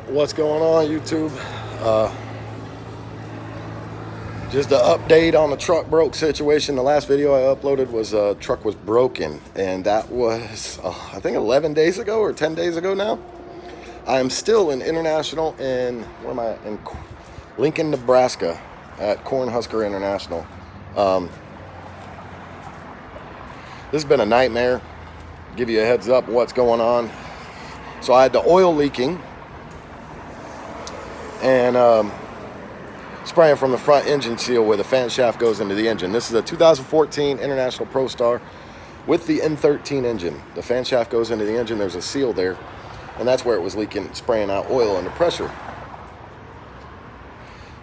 What's going on, YouTube? Just an update on the truck broke situation. The last video I uploaded was truck was broken, and that was I think 11 days ago or 10 days ago now. I am still in International in where am I in Lincoln, Nebraska at Cornhusker International. This has been a nightmare. Give you a heads up what's going on. So I had the oil leaking and spraying from the front engine seal where the fan shaft goes into the engine. This is a 2014 International Pro Star with the N13 engine. The fan shaft goes into the engine. There's a seal there, and that's where it was leaking, spraying out oil under pressure.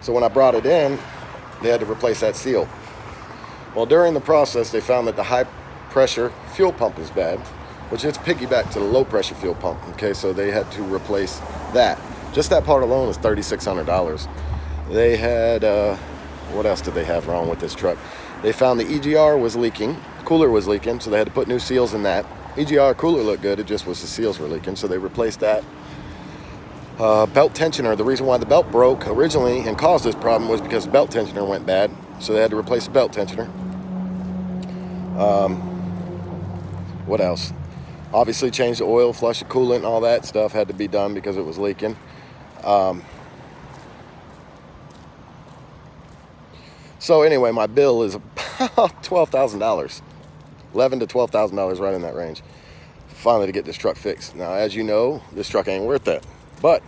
So when I brought it in, they had to replace that seal. Well, during the process, they found that the high pressure fuel pump is bad, which is piggyback to the low pressure fuel pump. Okay, so they had to replace that. Just that part alone is $3,600. They had, what else did they have wrong with this truck? They found the EGR was leaking, cooler was leaking, so they had to put new seals in that. EGR cooler looked good, it just was the seals were leaking, so they replaced that. Belt tensioner, the reason why the belt broke originally and caused this problem was because the belt tensioner went bad, so they had to replace the belt tensioner. What else? Obviously change the oil, flush the coolant, all that stuff had to be done because it was leaking. So anyway, my bill is about $12,000, $11,000 to $12,000, right in that range. Finally, to get this truck fixed. Now, as you know, this truck ain't worth that, but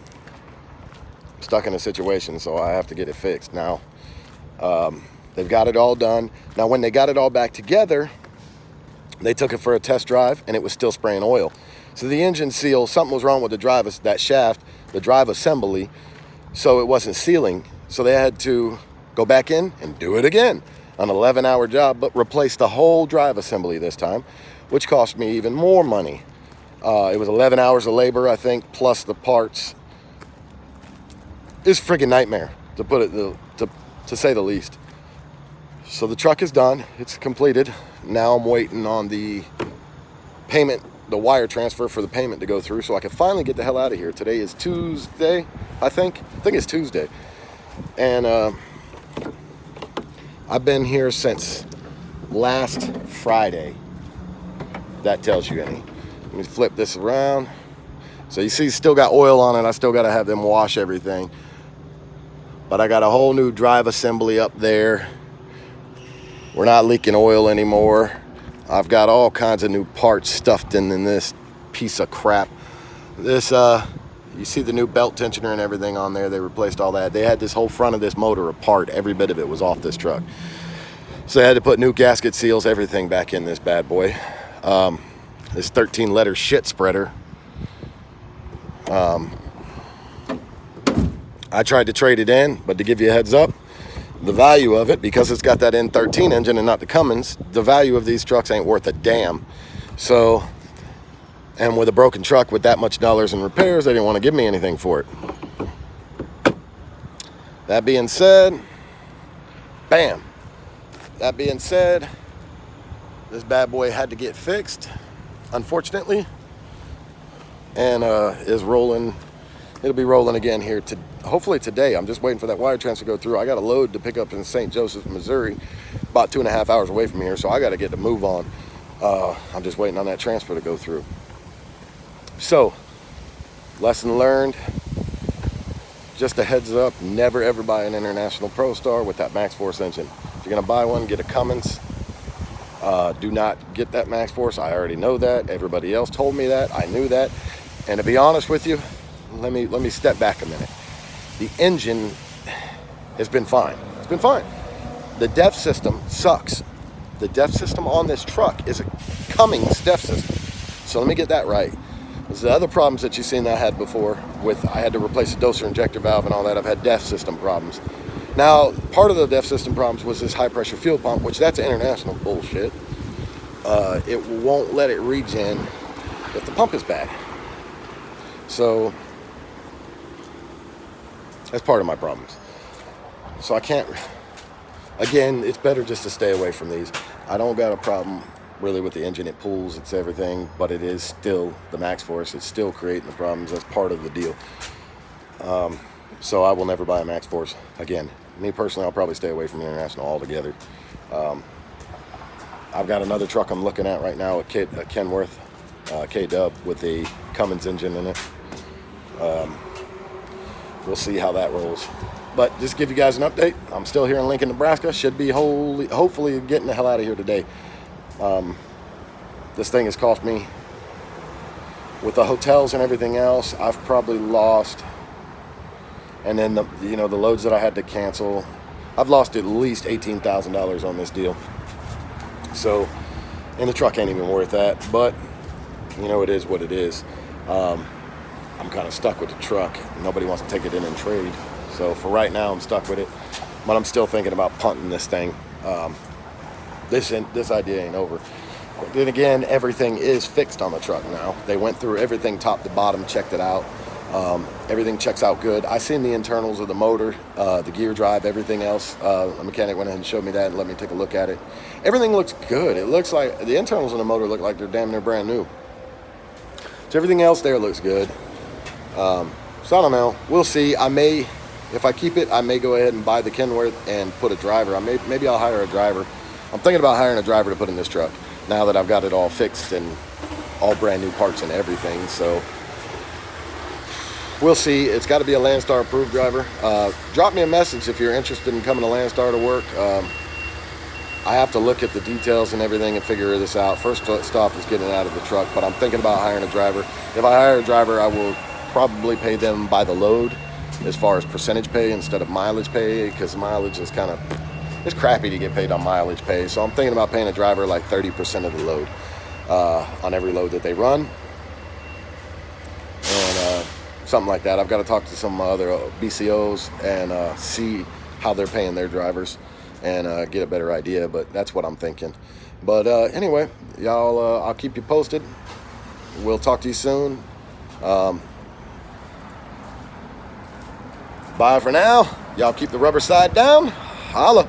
I'm stuck in a situation, so I have to get it fixed. Now, they've got it all done. Now, when they got it all back together, they took it for a test drive, and it was still spraying oil. So the engine seal, something was wrong with the drive, that shaft, the drive assembly, so it wasn't sealing. So they had to go back in and do it again. An 11-hour job, but replace the whole drive assembly this time, which cost me even more money. It was 11 hours of labor, I think, plus the parts. It's a freaking nightmare, to put it to say the least. So the truck is done, it's completed. Now I'm waiting on the payment, the wire transfer for the payment to go through so I can finally get the hell out of here. Today is Tuesday, I think it's Tuesday. And I've been here since last Friday. That tells you any. Let me flip this around. So you see, still got oil on it. I still got to have them wash everything. But I got a whole new drive assembly up there. We're not leaking oil anymore. I've got all kinds of new parts stuffed in this piece of crap. This, you see the new belt tensioner and everything on there. They replaced all that. They had this whole front of this motor apart. Every bit of it was off this truck. So they had to put new gasket seals, everything back in this bad boy. This 13-letter shit spreader. I tried to trade it in, but to give you a heads up, the value of it, because it's got that N13 engine and not the Cummins, the value of these trucks ain't worth a damn. So, and with a broken truck with that much dollars in repairs, they didn't want to give me anything for it. That being said, bam. That being said, this bad boy had to get fixed, unfortunately, and is rolling. It'll be rolling again here hopefully today. I'm just waiting for that wire transfer to go through. I got a load to pick up in St. Joseph, Missouri, about 2.5 hours away from here, so I got to get the move on. I'm just waiting on that transfer to go through. So, lesson learned. Just a heads up, never ever buy an International Pro Star with that Max Force engine. If you're gonna buy one, get a Cummins. Do not get that Max Force. I already know that. Everybody else told me that. I knew that. And to be honest with you, let me step back a minute. The engine has been fine. It's been fine. The DEF system sucks. The DEF system on this truck is a Cummins DEF system. So let me get that right. There's the other problems that you've seen that I had before with I had to replace the doser injector valve and all that. I've had DEF system problems. Now, part of the DEF system problems was this high pressure fuel pump, which that's International bullshit. It won't let it regen if the pump is bad. So that's part of my problems. So I can't, again, it's better just to stay away from these. I don't got a problem really with the engine. It pulls, it's everything, but it is still the Max Force. It's still creating the problems. That's part of the deal. So I will never buy a Max Force again. Me personally, I'll probably stay away from International altogether. I've got another truck I'm looking at right now, a Kenworth K-Dub with a Cummins engine in it. We'll see how that rolls. But just give you guys an update. I'm still here in Lincoln, Nebraska. Should be hopefully getting the hell out of here today. This thing has cost me, with the hotels and everything else, I've probably lost, and then the loads that I had to cancel, I've lost at least $18,000 on this deal. So, and the truck ain't even worth that, but it is what it is. I'm kind of stuck with the truck. Nobody wants to take it in and trade. So for right now, I'm stuck with it, but I'm still thinking about punting this thing. This idea ain't over. But then again, everything is fixed on the truck now. They went through everything top to bottom, checked it out. Everything checks out good. I seen the internals of the motor, the gear drive, everything else. A mechanic went ahead and showed me that and let me take a look at it. Everything looks good. It looks like the internals of the motor look like they're damn near brand new. So everything else there looks good. So I don't know. We'll see. If I keep it, I may go ahead and buy the Kenworth and put a driver. Maybe I'll hire a driver. I'm thinking about hiring a driver to put in this truck now that I've got it all fixed and all brand new parts and everything. So we'll see. It's got to be a Landstar approved driver. Drop me a message if you're interested in coming to Landstar to work. I have to look at the details and everything and figure this out. First stop is getting out of the truck, but I'm thinking about hiring a driver. If I hire a driver, I will probably pay them by the load as far as percentage pay instead of mileage pay, because mileage is it's crappy to get paid on mileage pay. So I'm thinking about paying a driver like 30% of the load on every load that they run, and something like that. I've got to talk to some other BCOs and see how they're paying their drivers and get a better idea, but that's what I'm thinking. But anyway, y'all, I'll keep you posted. We'll talk to you soon. Bye for now. Y'all keep the rubber side down. Holla.